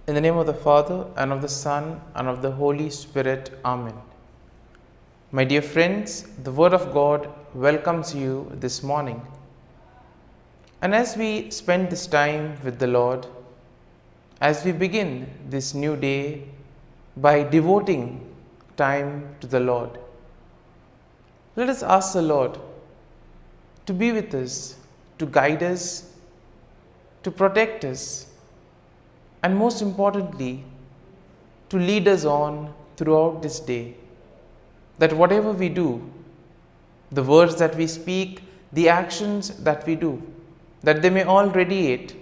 In the name of the Father, and of the Son, and of the Holy Spirit. Amen. My dear friends, the Word of God welcomes you this morning. And as we spend this time with the Lord, as we begin this new day by devoting time to the Lord, let us ask the Lord to be with us, to guide us, to protect us, and most importantly, to lead us on throughout this day. That whatever we do, the words that we speak, the actions that we do, that they may all radiate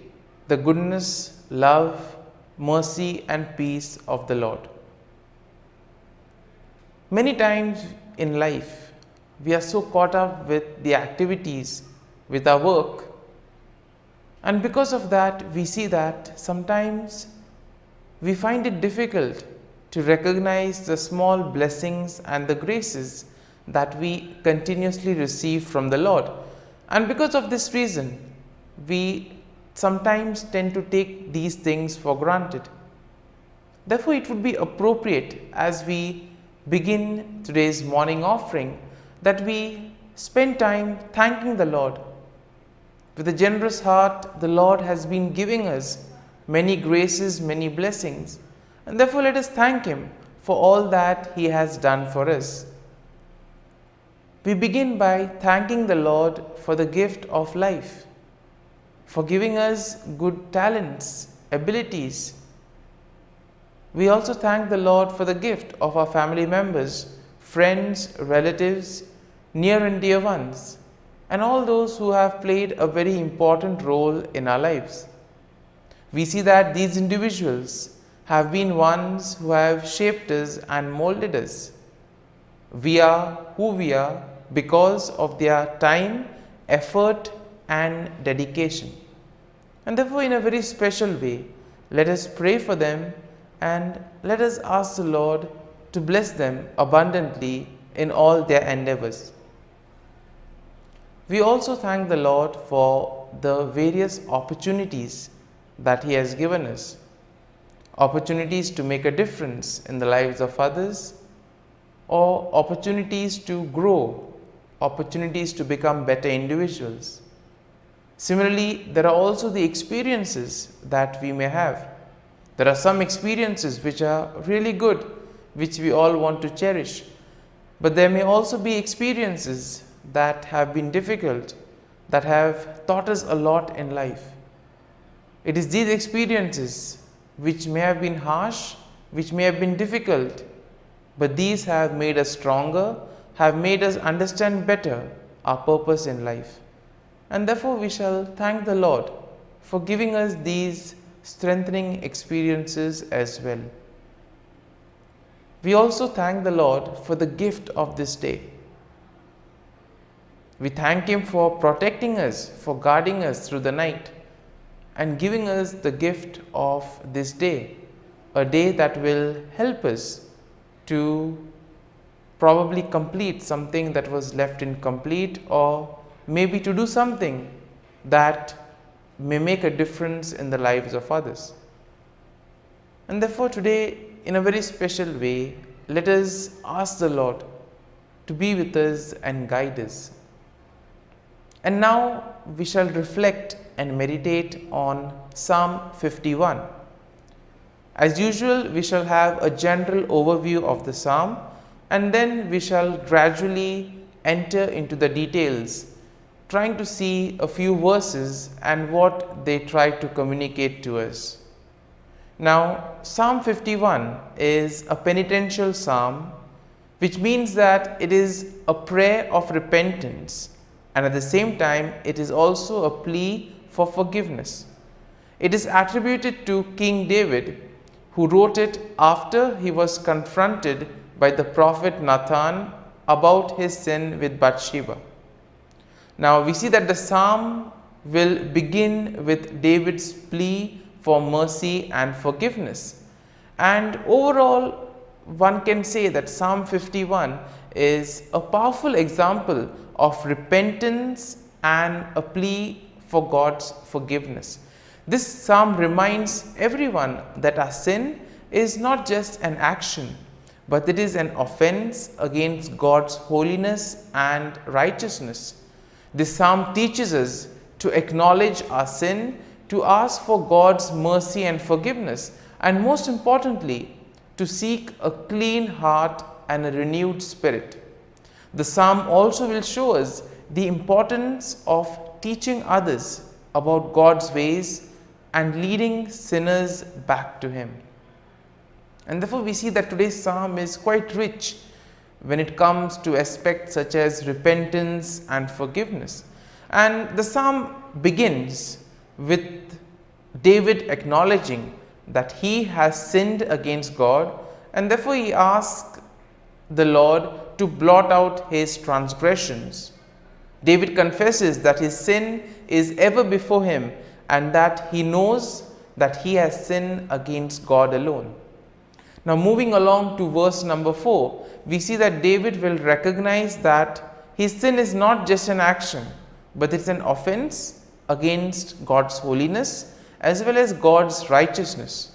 the goodness, love, mercy, and peace of the Lord. Many times in life, we are so caught up with the activities, with our work, and because of that, we see that sometimes we find it difficult to recognize the small blessings and the graces that we continuously receive from the Lord. And because of this reason, we sometimes tend to take these things for granted. Therefore, it would be appropriate as we begin today's morning offering that we spend time thanking the Lord. With a generous heart, the Lord has been giving us many graces, many blessings, and therefore let us thank Him for all that He has done for us. We begin by thanking the Lord for the gift of life, for giving us good talents, abilities. We also thank the Lord for the gift of our family members, friends, relatives, near and dear ones, and all those who have played a very important role in our lives. We see that these individuals have been ones who have shaped us and molded us. We are who we are because of their time, effort, and dedication. And therefore, in a very special way, let us pray for them and let us ask the Lord to bless them abundantly in all their endeavors. We also thank the Lord for the various opportunities that He has given us. Opportunities to make a difference in the lives of others, or opportunities to grow, opportunities to become better individuals. Similarly, there are also the experiences that we may have. There are some experiences which are really good, which we all want to cherish. But there may also be experiences that have been difficult, that have taught us a lot in life. It is these experiences which may have been harsh, which may have been difficult, but these have made us stronger, have made us understand better our purpose in life. And therefore we shall thank the Lord for giving us these strengthening experiences as well. We also thank the Lord for the gift of this day. We thank Him for protecting us, for guarding us through the night, and giving us the gift of this day, a day that will help us to probably complete something that was left incomplete, or maybe to do something that may make a difference in the lives of others. And therefore today, in a very special way, let us ask the Lord to be with us and guide us. And now we shall reflect and meditate on Psalm 51. As usual, we shall have a general overview of the psalm, and then we shall gradually enter into the details, trying to see a few verses and what they try to communicate to us. Now, Psalm 51 is a penitential psalm, which means that it is a prayer of repentance, and at the same time it is also a plea for forgiveness. It is attributed to King David, who wrote it after he was confronted by the prophet Nathan about his sin with Bathsheba. Now we see that the psalm will begin with David's plea for mercy and forgiveness. And overall, one can say that Psalm 51 is a powerful example of repentance and a plea for God's forgiveness. This psalm reminds everyone that our sin is not just an action, but it is an offense against God's holiness and righteousness. This psalm teaches us to acknowledge our sin, to ask for God's mercy and forgiveness, and most importantly, to seek a clean heart and a renewed spirit. The psalm also will show us the importance of teaching others about God's ways and leading sinners back to Him. And therefore we see that today's psalm is quite rich when it comes to aspects such as repentance and forgiveness. And the psalm begins with David acknowledging that he has sinned against God, and therefore he asks the Lord to blot out his transgressions. David confesses that his sin is ever before him and that he knows that he has sinned against God alone. Now moving along to verse number 4, we see that David will recognize that his sin is not just an action, but it's an offense against God's holiness as well as God's righteousness.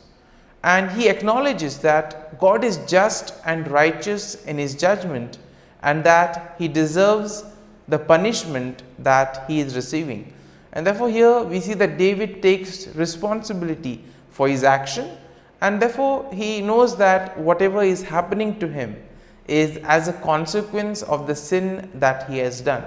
And he acknowledges that God is just and righteous in his judgment and that he deserves the punishment that he is receiving. And therefore here we see that David takes responsibility for his action, and therefore he knows that whatever is happening to him is as a consequence of the sin that he has done.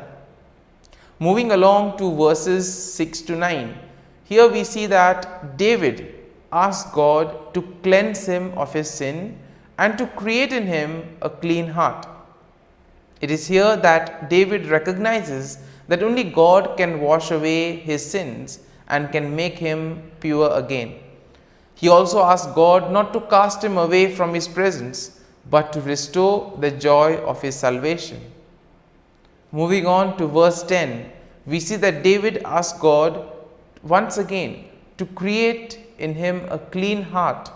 Moving along to verses 6 to 9, here we see that David asks God to cleanse him of his sin and to create in him a clean heart. It is here that David recognizes that only God can wash away his sins and can make him pure again. He also asks God not to cast him away from his presence, but to restore the joy of his salvation. Moving on to verse 10, we see that David asks God once again to create in him a clean heart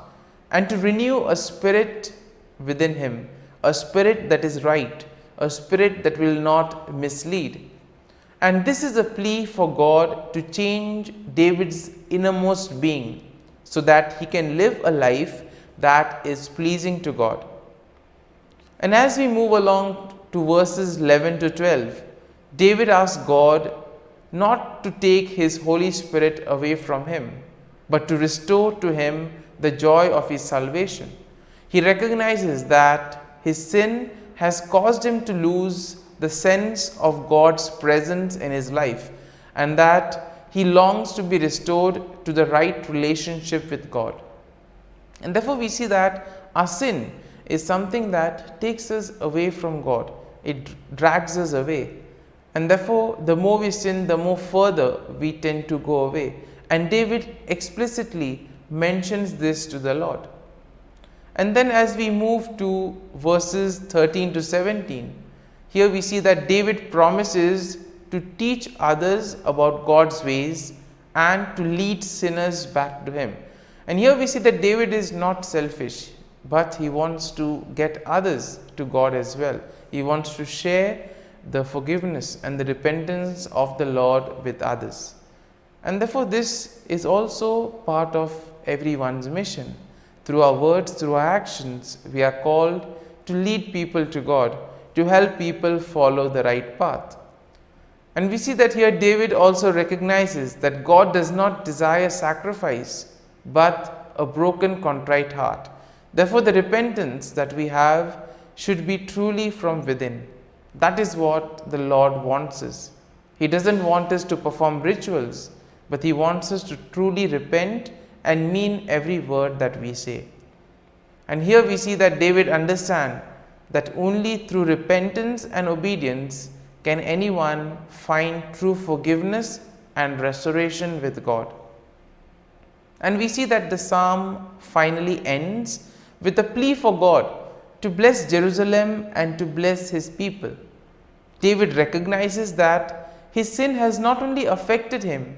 and to renew a spirit within him, a spirit that is right, a spirit that will not mislead. And this is a plea for God to change David's innermost being so that he can live a life that is pleasing to God. And as we move along to verses 11 to 12, David asks God not to take his Holy Spirit away from him, but to restore to him the joy of his salvation. He recognizes that his sin has caused him to lose the sense of God's presence in his life, and that he longs to be restored to the right relationship with God. And therefore we see that our sin is something that takes us away from God. It drags us away. And therefore the more we sin, the more further we tend to go away. And David explicitly mentions this to the Lord. And then as we move to verses 13 to 17, here we see that David promises to teach others about God's ways and to lead sinners back to him. And here we see that David is not selfish, but he wants to get others to God as well. He wants to share the forgiveness and the repentance of the Lord with others. And therefore this is also part of everyone's mission. Through our words, through our actions, we are called to lead people to God, to help people follow the right path. And we see that here David also recognizes that God does not desire sacrifice, but a broken, contrite heart. Therefore, the repentance that we have should be truly from within. That is what the Lord wants us. He doesn't want us to perform rituals, but He wants us to truly repent and mean every word that we say. And here we see that David understands that only through repentance and obedience can anyone find true forgiveness and restoration with God. And we see that the psalm finally ends with a plea for God to bless Jerusalem and to bless His people. David recognizes that his sin has not only affected him,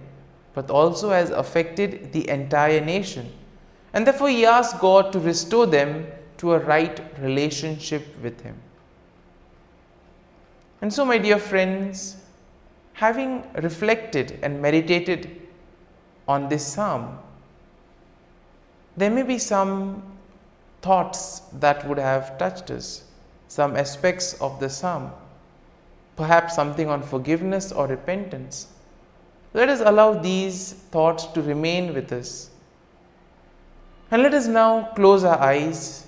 but also has affected the entire nation. And therefore he asks God to restore them to a right relationship with Him. And so, my dear friends, having reflected and meditated on this psalm, there may be some thoughts that would have touched us, some aspects of the psalm, perhaps something on forgiveness or repentance. Let us allow these thoughts to remain with us. And let us now close our eyes,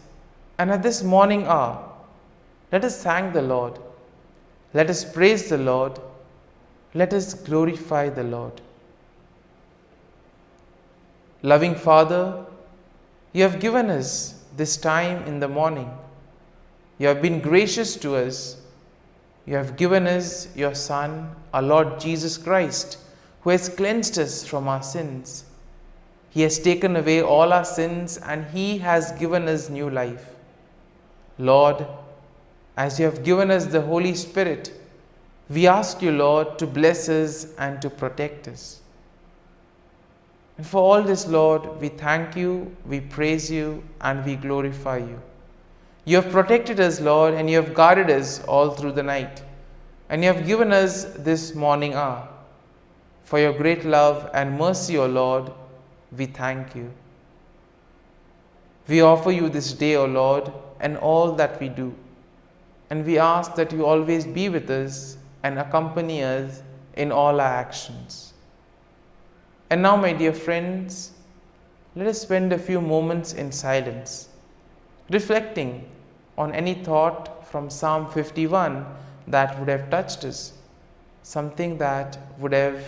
and at this morning hour, let us thank the Lord. Let us praise the Lord. Let us glorify the Lord. Loving Father, you have given us this time in the morning. You have been gracious to us. You have given us your Son, our Lord Jesus Christ, who has cleansed us from our sins. He has taken away all our sins and He has given us new life. Lord, as you have given us the Holy Spirit, we ask you, Lord, to bless us and to protect us. And for all this, Lord, we thank you, we praise you, and we glorify you. You have protected us, Lord, and you have guarded us all through the night. And you have given us this morning hour. For your great love and mercy, O Lord, we thank you. We offer you this day, O Lord, and all that we do. And we ask that you always be with us and accompany us in all our actions. And now, my dear friends, let us spend a few moments in silence, reflecting on any thought from Psalm 51 that would have touched us, something that would have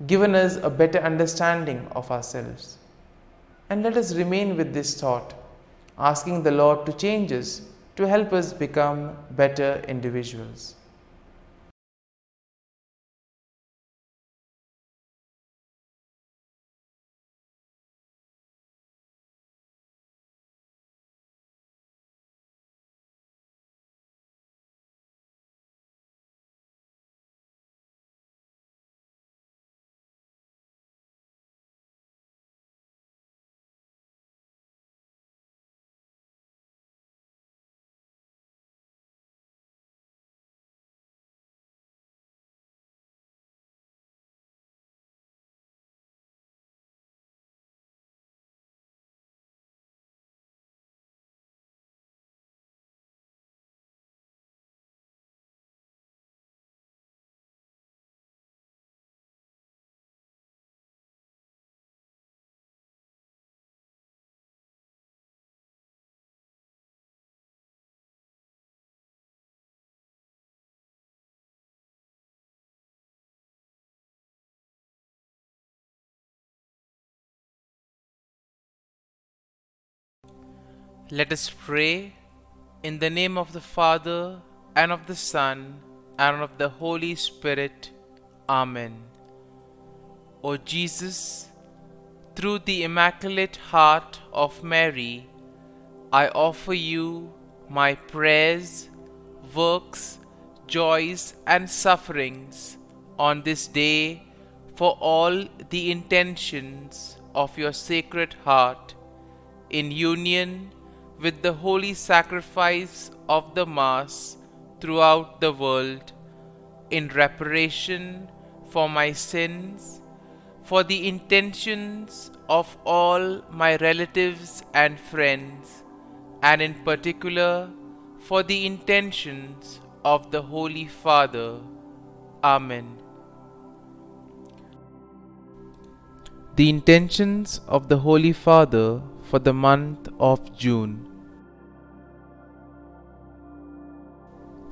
given us a better understanding of ourselves. And let us remain with this thought, asking the Lord to change us, to help us become better individuals. Let us pray in the name of the Father, and of the Son, and of the Holy Spirit. Amen. O Jesus, through the Immaculate Heart of Mary, I offer you my prayers, works, joys, and sufferings on this day for all the intentions of your Sacred Heart, in union with the holy sacrifice of the Mass throughout the world, in reparation for my sins, for the intentions of all my relatives and friends, and in particular for the intentions of the Holy Father. Amen. The intentions of the Holy Father for the month of June.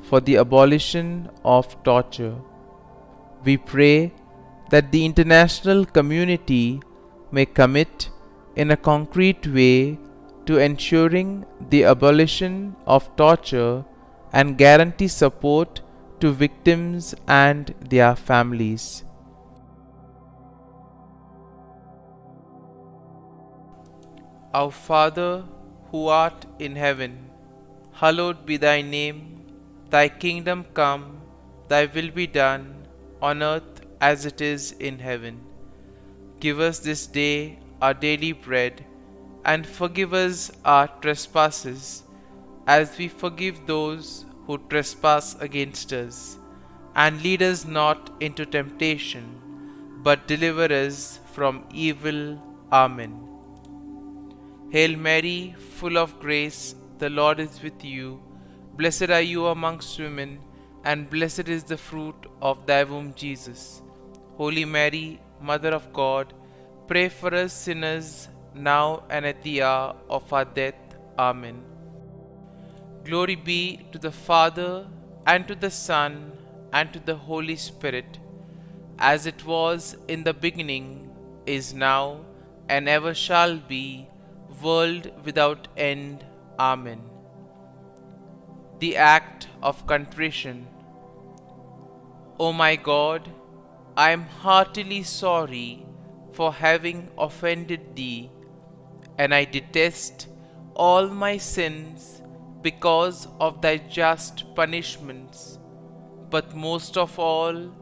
For the abolition of torture. We pray that the international community may commit in a concrete way to ensuring the abolition of torture and guarantee support to victims and their families. Our Father, who art in heaven, hallowed be thy name. Thy kingdom come, thy will be done, on earth as it is in heaven. Give us this day our daily bread, and forgive us our trespasses, as we forgive those who trespass against us. And lead us not into temptation, but deliver us from evil. Amen. Hail Mary, full of grace, the Lord is with you. Blessed are you amongst women, and blessed is the fruit of thy womb, Jesus. Holy Mary, Mother of God, pray for us sinners, now and at the hour of our death. Amen. Glory be to the Father, and to the Son, and to the Holy Spirit, as it was in the beginning, is now, and ever shall be, world without end. Amen. The act of contrition. O my God, I am heartily sorry for having offended thee, and I detest all my sins because of thy just punishments, but most of all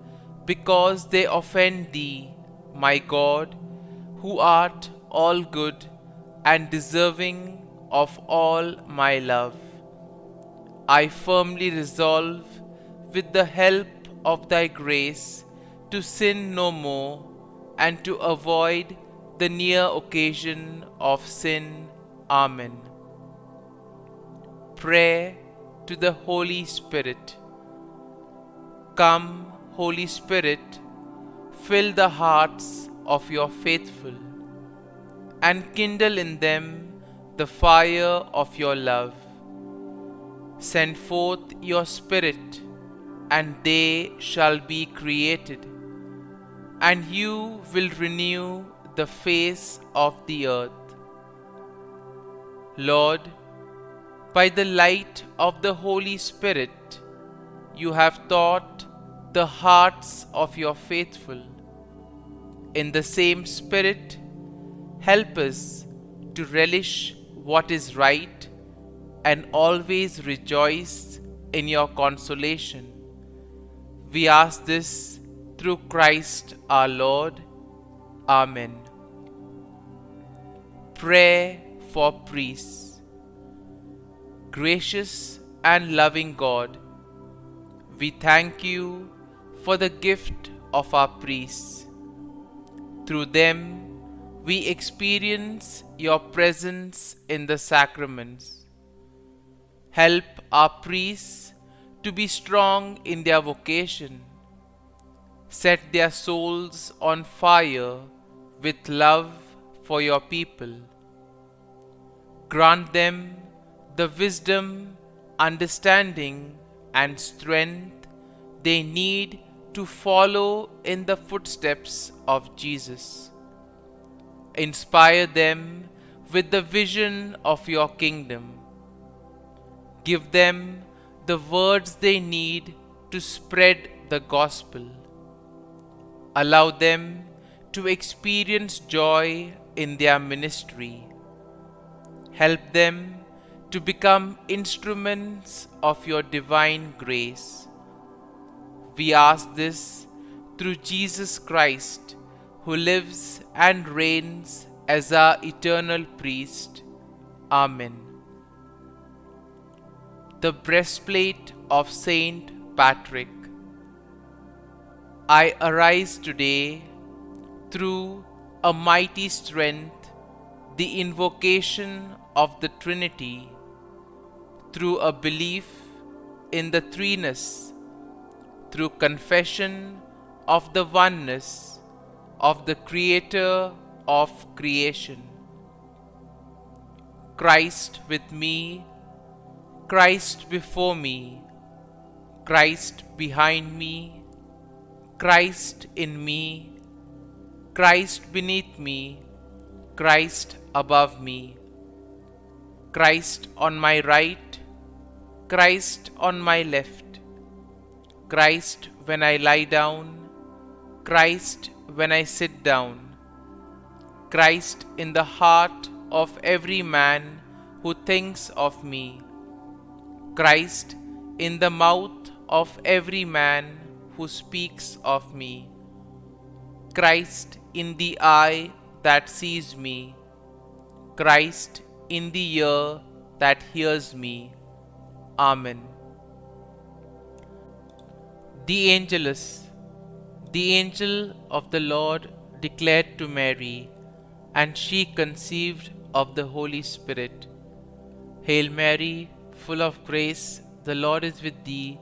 because they offend thee, my God, who art all good and deserving of all my love. I firmly resolve, with the help of thy grace, to sin no more, and to avoid the near occasion of sin. Amen. Prayer to the Holy Spirit. Come, Holy Spirit, fill the hearts of your faithful, and kindle in them the fire of your love. Send forth your Spirit, and they shall be created, and you will renew the face of the earth. Lord, by the light of the Holy Spirit, you have taught the hearts of your faithful. In the same Spirit, help us to relish what is right and always rejoice in your consolation. We ask this through Christ our Lord. Amen. Prayer for priests. Gracious and loving God, we thank you for the gift of our priests. Through them, we experience your presence in the sacraments. Help our priests to be strong in their vocation. Set their souls on fire with love for your people. Grant them the wisdom, understanding, and strength they need to follow in the footsteps of Jesus. Inspire them with the vision of your kingdom. Give them the words they need to spread the gospel. Allow them to experience joy in their ministry. Help them to become instruments of your divine grace. We ask this through Jesus Christ, who lives and reigns as our eternal priest. Amen. The breastplate of Saint Patrick. I arise today through a mighty strength, the invocation of the Trinity, through a belief in the threeness, through confession of the oneness of the Creator of creation. Christ with me, Christ before me, Christ behind me, Christ in me, Christ beneath me, Christ above me, Christ on my right, Christ on my left, Christ when I lie down, Christ when I sit down, Christ in the heart of every man who thinks of me, Christ in the mouth of every man who speaks of me, Christ in the eye that sees me, Christ in the ear that hears me. Amen. The Angelus. The angel of the Lord declared to Mary, and she conceived of the Holy Spirit. Hail Mary, full of grace, the Lord is with thee.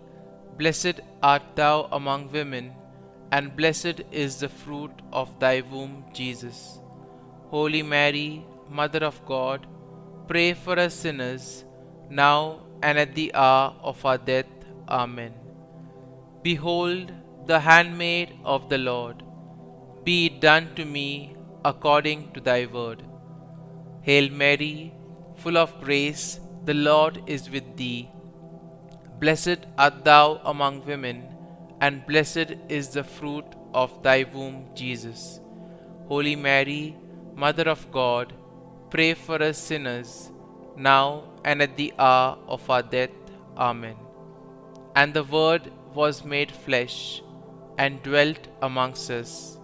Blessed art thou among women, and blessed is the fruit of thy womb, Jesus. Holy Mary, Mother of God, pray for us sinners, now and at the hour of our death. Amen. Behold, the handmaid of the Lord. Be it done to me according to thy word. Hail Mary, full of grace, the Lord is with thee. Blessed art thou among women, and blessed is the fruit of thy womb, Jesus. Holy Mary, Mother of God, pray for us sinners, now and at the hour of our death. Amen. And the Word was made flesh, and dwelt amongst us.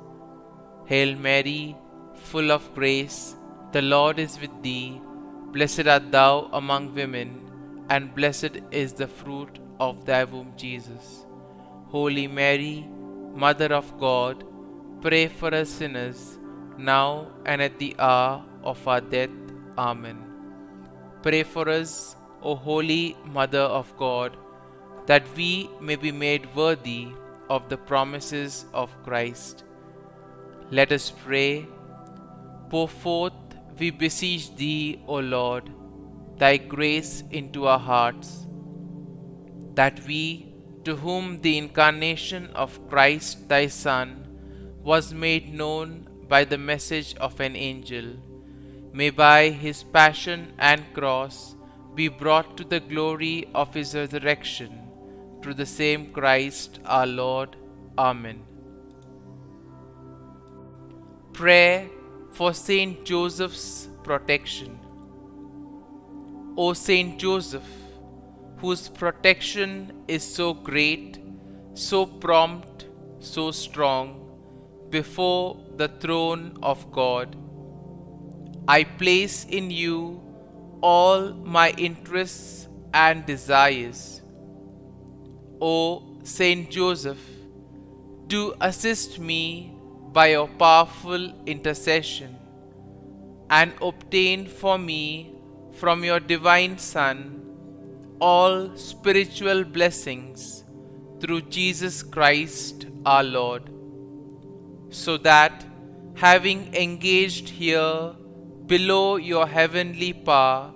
Hail Mary, full of grace, the Lord is with thee. Blessed art thou among women, and blessed is the fruit of thy womb, Jesus. Holy Mary, Mother of God, pray for us sinners, now and at the hour of our death. Amen. Pray for us, O Holy Mother of God, that we may be made worthy of the promises of Christ. Let us pray. Pour forth, we beseech thee, O Lord, thy grace into our hearts, that we, to whom the incarnation of Christ thy Son was made known by the message of an angel, may by his passion and cross be brought to the glory of his resurrection, through the same Christ our Lord. Amen. Prayer for Saint Joseph's protection. O Saint Joseph, whose protection is so great, so prompt, so strong, before the throne of God, I place in you all my interests and desires. O Saint Joseph, do assist me by your powerful intercession, and obtain for me from your divine Son all spiritual blessings through Jesus Christ our Lord, so that, having engaged here below your heavenly power,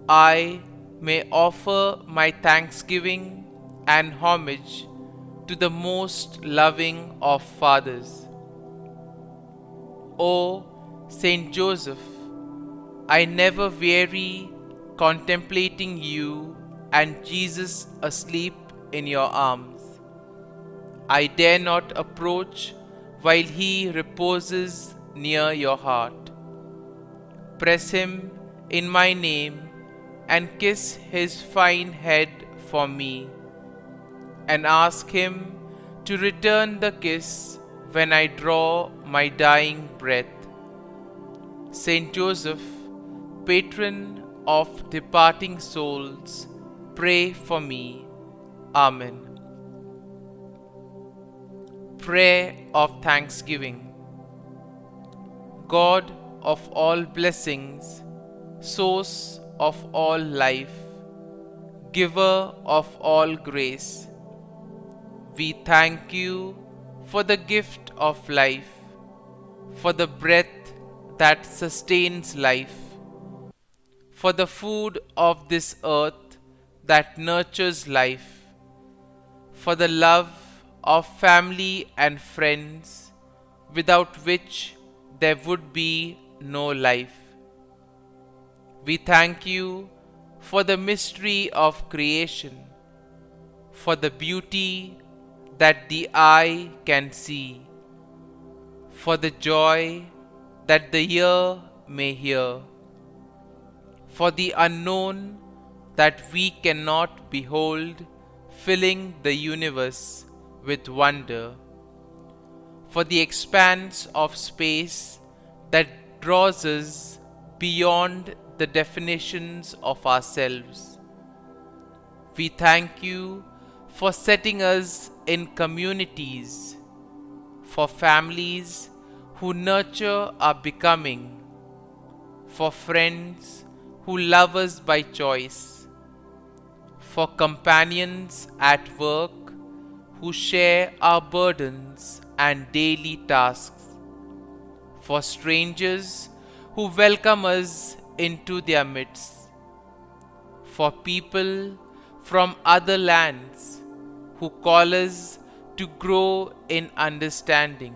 I may offer my thanksgiving and homage to the most loving of fathers. O Saint Joseph, I never weary contemplating you and Jesus asleep in your arms. I dare not approach while he reposes near your heart. Press him in my name and kiss his fine head for me, and ask him to return the kiss when I draw my dying breath. Saint Joseph, patron of departing souls, pray for me. Amen. Prayer of Thanksgiving. God of all blessings, source of all life, giver of all grace, we thank you for the gift of life, for the breath that sustains life, for the food of this earth that nurtures life, for the love of family and friends, without which there would be no life. We thank you for the mystery of creation, for the beauty that the eye can see, for the joy that the ear may hear, for the unknown that we cannot behold, filling the universe with wonder, for the expanse of space that draws us beyond the definitions of ourselves. We thank you for setting us in communities for families who nurture our becoming, for friends who love us by choice, for companions at work who share our burdens and daily tasks, for strangers who welcome us into their midst, for people from other lands who call us to grow in understanding,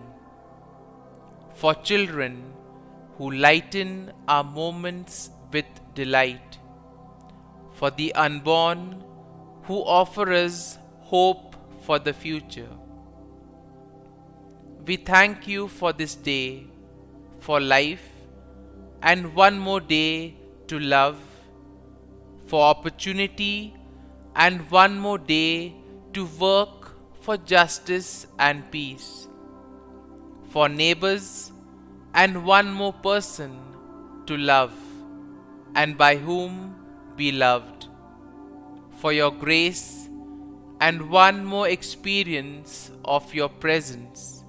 for children who lighten our moments with delight, for the unborn who offer us hope for the future. We thank you for this day, for life, and one more day to love, for opportunity, and one more day to work for justice and peace, for neighbors, and one more person to love, and by whom be loved, for your grace, and one more experience of your presence,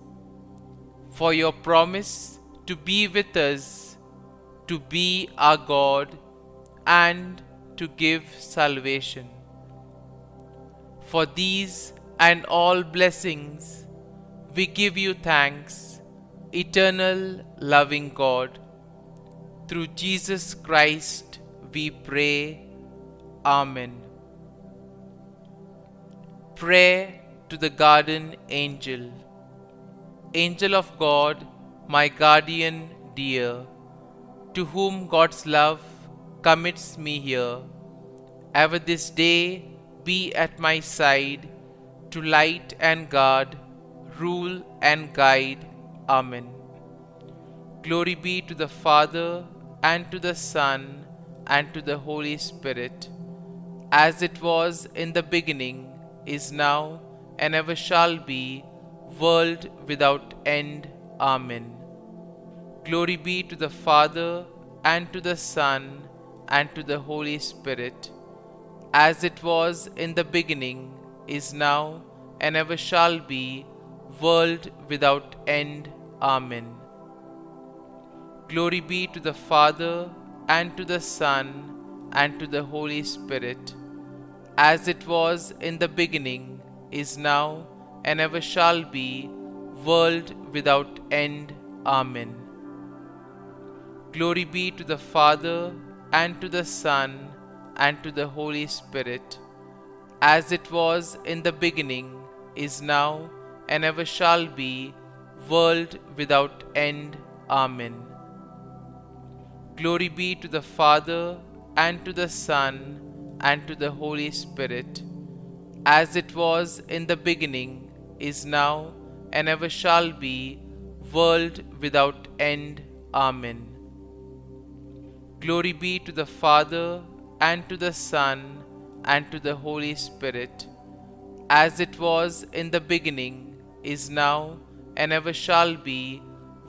for your promise to be with us, to be our God, and to give salvation. For these and all blessings, we give you thanks, eternal loving God. Through Jesus Christ we pray. Amen. Prayer to the Guardian Angel. Angel of God, my guardian dear, to whom God's love commits me here, ever this day be at my side, to light and guard, rule and guide. Amen. Glory be to the Father, and to the Son, and to the Holy Spirit, as it was in the beginning, is now, and ever shall be, world without end. Amen. Glory be to the Father, and to the Son, and to the Holy Spirit, as it was in the beginning, is now, and ever shall be, world without end. Amen. Glory be to the Father, and to the Son, and to the Holy Spirit, as it was in the beginning, is now, and ever shall be, world without end. Amen. Glory be to the Father, and to the Son, and to the Holy Spirit, as it was in the beginning, is now, and ever shall be, world without end. Amen. Glory be to the Father, and to the Son, and to the Holy Spirit, as it was in the beginning, is now, and ever shall be, world without end. Amen. Glory be to the Father, and to the Son, and to the Holy Spirit, as it was in the beginning, is now, and ever shall be,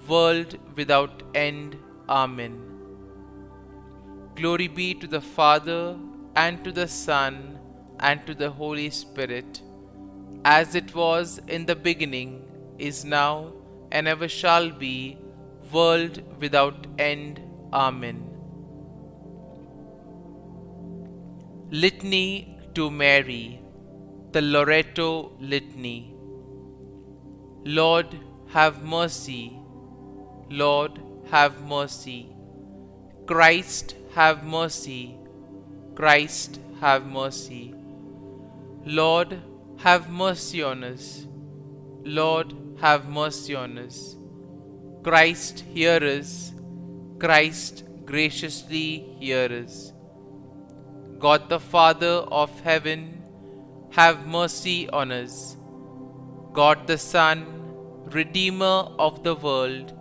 world without end. Amen. Glory be to the Father, and to the Son, and to the Holy Spirit, as it was in the beginning, is now, and ever shall be, world without end. Amen. Litany to Mary, the Loreto Litany. Lord, have mercy. Lord, have mercy. Christ, have mercy. Christ, have mercy. Lord, have mercy on us. Lord, have mercy on us. Christ, hear us. Christ, graciously hear us. God the Father of heaven, have mercy on us. God the Son, Redeemer of the world,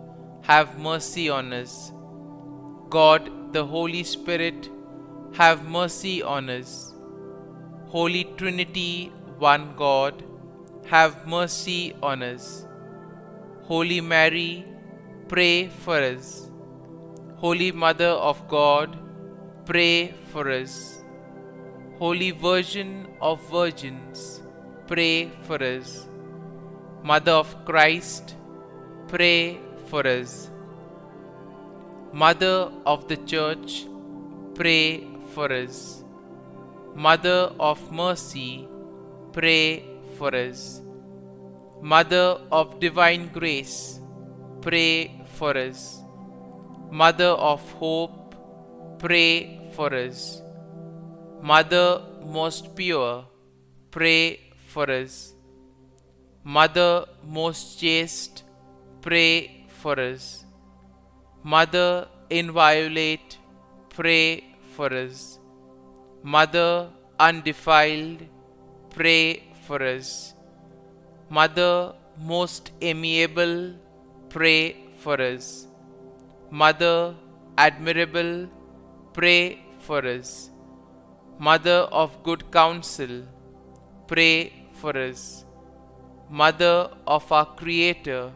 have mercy on us. God the Holy Spirit, have mercy on us. Holy Trinity, one God, have mercy on us. Holy Mary, pray for us. Holy Mother of God, pray for us. Holy Virgin of Virgins, pray for us. Mother of Christ, pray for us. Mother of the Church, pray for us. Mother of Mercy, pray for us. Mother of Divine Grace, pray for us. Mother of Hope, pray for us. Mother most pure, pray for us. Mother most chaste, pray for us. Mother inviolate, pray for us. Mother undefiled, pray for us. Mother most amiable, pray for us. Mother admirable, pray for us. Mother of good counsel, pray for us. Mother of our Creator,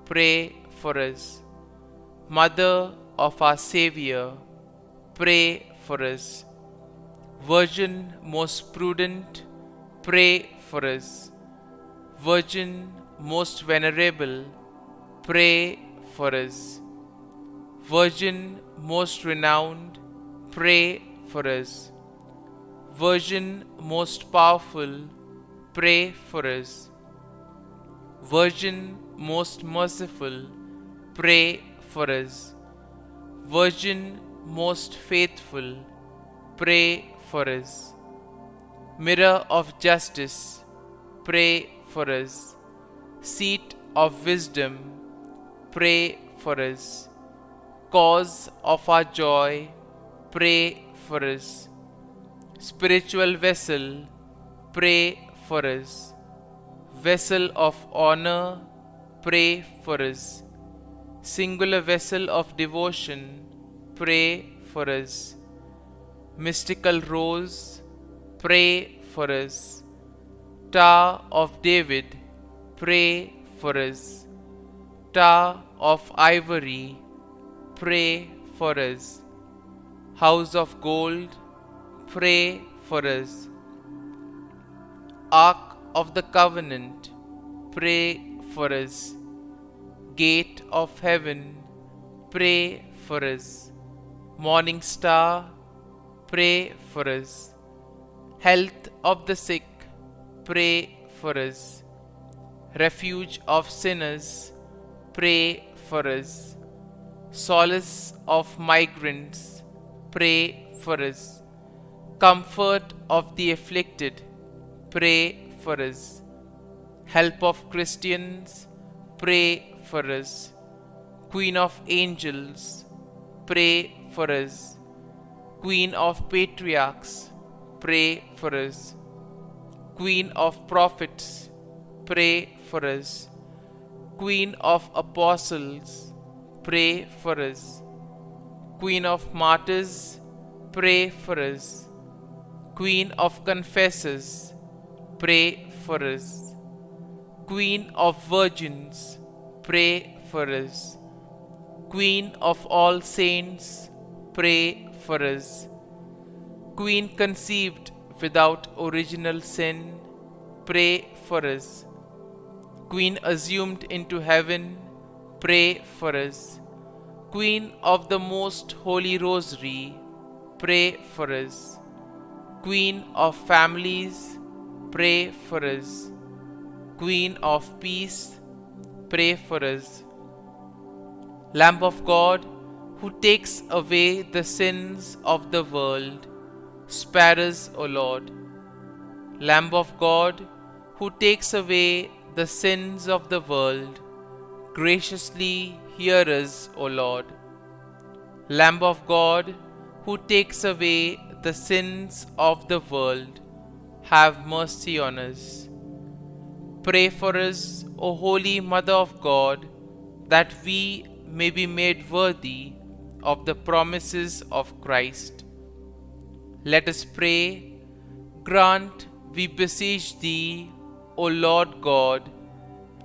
pray for us. Mother of our Xavier, pray for us. Virgin most prudent, pray for us. Virgin most venerable, pray for us. Virgin most renowned, pray for us. Virgin most powerful, pray for us. Virgin most merciful, pray for us. Virgin most faithful, pray for us. Mirror of justice, pray for us. Seat of wisdom, pray for us. Cause of our joy, pray for us. Spiritual vessel, pray for us. Vessel of honor, pray for us. Singular vessel of devotion, pray for us. Mystical rose, pray for us. Tower of David, pray for us. Tower of ivory, pray for us. House of gold, pray for us. Ark of the Covenant, pray for us. Gate of heaven, pray for us. Morning star, pray for us. Health of the sick, pray for us. Refuge of sinners, pray for us. Solace of migrants, pray for us. Comfort of the afflicted, pray for us. Help of Christians, pray for us. Queen of angels, pray for us. Queen of patriarchs, pray for us. Queen of prophets, pray for us. Queen of apostles, pray for us. Queen of martyrs, pray for us. Queen of confessors, pray for us. Queen of virgins, pray for us. Queen of all saints, pray for us. Queen conceived without original sin, pray for us. Queen assumed into heaven, pray for us. Queen of the Most Holy Rosary, pray for us. Queen of families, pray for us. Queen of peace, pray for us. Lamb of God, who takes away the sins of the world, spare us, O Lord. Lamb of God, who takes away the sins of the world, graciously hear us, O Lord. Lamb of God, who takes away the sins of the world, have mercy on us. Pray for us, O Holy Mother of God, that we may be made worthy of the promises of Christ. Let us pray. Grant, we beseech Thee, O Lord God,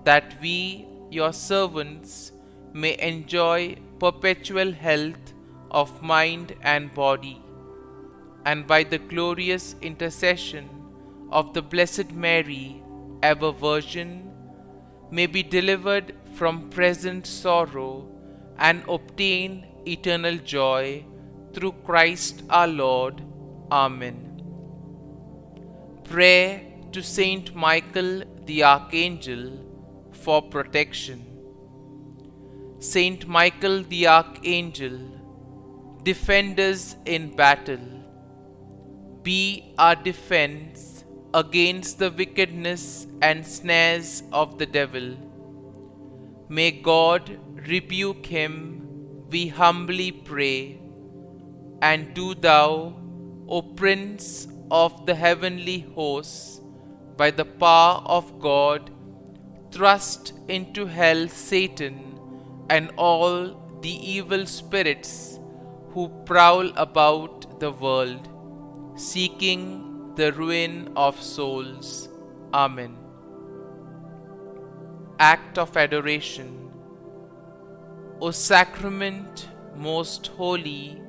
that we, Your servants, may enjoy perpetual health of mind and body, and by the glorious intercession of the Blessed Mary, ever Virgin, may be delivered from present sorrow and obtain eternal joy through Christ our Lord. Amen. Prayer to Saint Michael the Archangel for protection. Saint Michael the Archangel, defend us in battle. Be our defense against the wickedness and snares of the devil. May God rebuke him, we humbly pray. And do thou, O Prince of the heavenly hosts, by the power of God, thrust into hell Satan and all the evil spirits who prowl about the world, seeking the ruin of souls. Amen. Act of Adoration. O Sacrament most holy,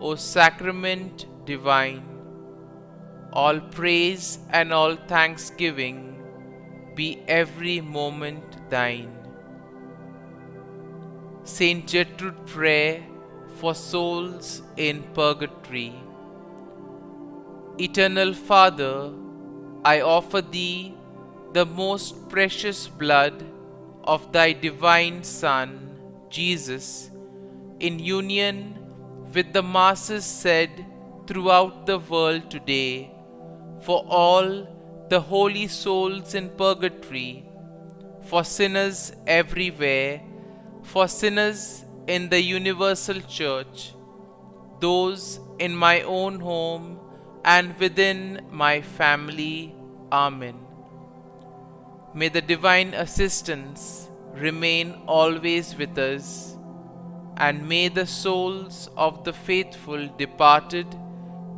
O Sacrament divine, all praise and all thanksgiving be every moment thine. Saint Gertrude Prayer for souls in purgatory. Eternal Father, I offer Thee the most precious blood of Thy divine Son, Jesus, in union with the masses said throughout the world today, for all the holy souls in purgatory, for sinners everywhere, for sinners in the universal church, those in my own home and within my family. Amen. May the divine assistance remain always with us, and may the souls of the faithful departed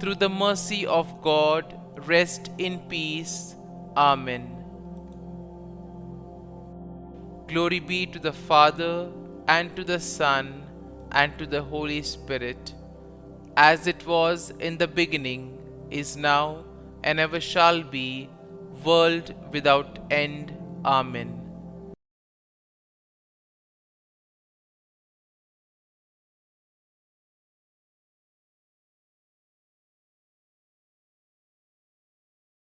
through the mercy of God rest in peace. Amen. Glory be to the Father, and to the Son, and to the Holy Spirit, as it was in the beginning, is now, and ever shall be, world without end. Amen.